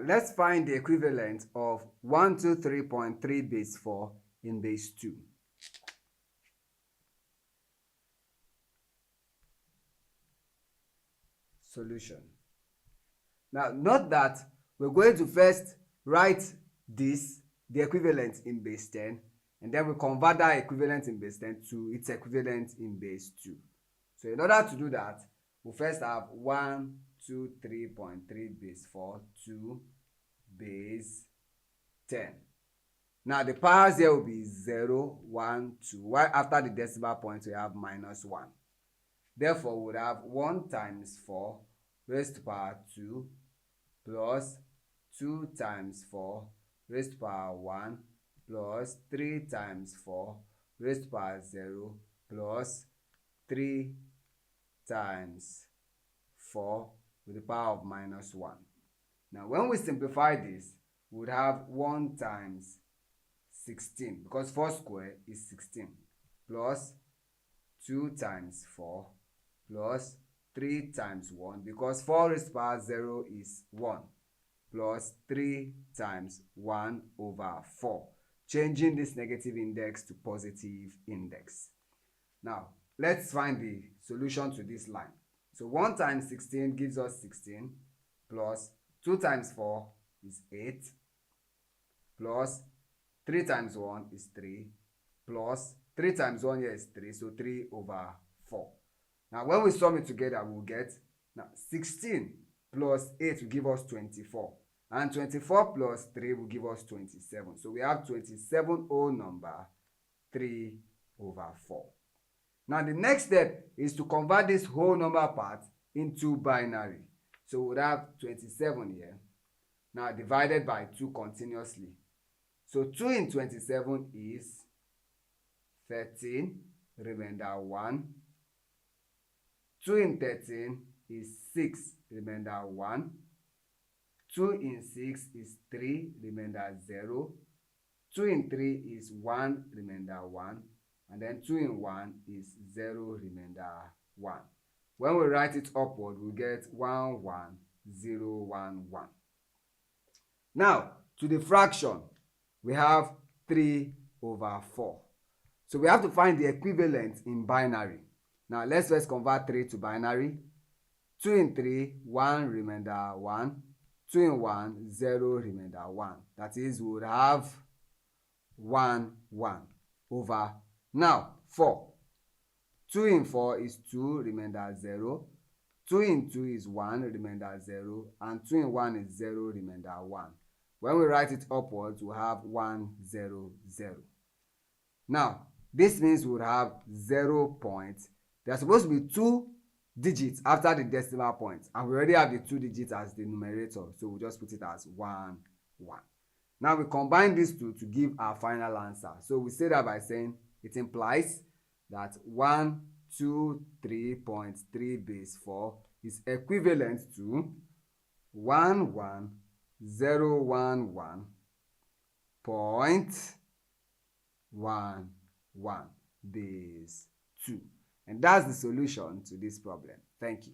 let's find the equivalent of 123.3 base 4 in base 2. Solution. Now, note that we're going to first write this, the equivalent in base 10, and then we convert that equivalent in base 10 to its equivalent in base 2. So in order to do that, we'll first have 123.3 base 4 to base 10. Now the powers here will be 0, 1, 2. While after the decimal point we have minus 1. Therefore we would have 1 times 4 raised to power 2 plus 2 times 4 raised to power 1 plus 3 times 4 raised to power 0 plus 3 times 4 with the power of minus 1. Now when we simplify this, we would have 1 times 16, because 4 squared is 16, plus 2 times 4 plus 3 times 1, because 4 raised to power 0 is 1, plus 3 times 1 over 4, changing this negative index to positive index. Now let's find the solution to this line. So 1 times 16 gives us 16, plus 2 times 4 is 8, plus 3 times 1 is 3, plus 3 times 1 here is 3, so 3 over 4. Now when we sum it together, we will get, now 16 plus 8 will give us 24, and 24 plus 3 will give us 27. So we have 27 whole number 3 over 4. Now the next step is to convert this whole number part into binary. So we would have 27 here, now divided by 2 continuously. So 2 in 27 is 13, remainder 1. 2 in 13 is 6, remainder 1. 2 in 6 is 3, remainder 0. 2 in 3 is 1, remainder 1. And then 2 in 1 is 0, remainder 1. When we write it upward, we get 1, 1, 0, 1, 1. Now, to the fraction, we have 3 over 4. So we have to find the equivalent in binary. Now let's first convert 3 to binary. 2 in 3, 1, remainder 1. 2 in 1, 0, remainder 1. That is, we would have 1, 1 over, now 4. 2 in 4 is 2, remainder 0. 2 in 2 is 1, remainder 0. And 2 in 1 is 0, remainder 1. When we write it upwards, we have 1, 0, 0. Now, this means we would have 0 points. There are supposed to be 2 digits after the decimal point, and we already have the 2 digits as the numerator, so we'll just put it as 1, 1. Now we combine these two to give our final answer. So we say that by saying it implies that 123.3 base 4 is equivalent to 11011.11 base 2. And that's the solution to this problem. Thank you.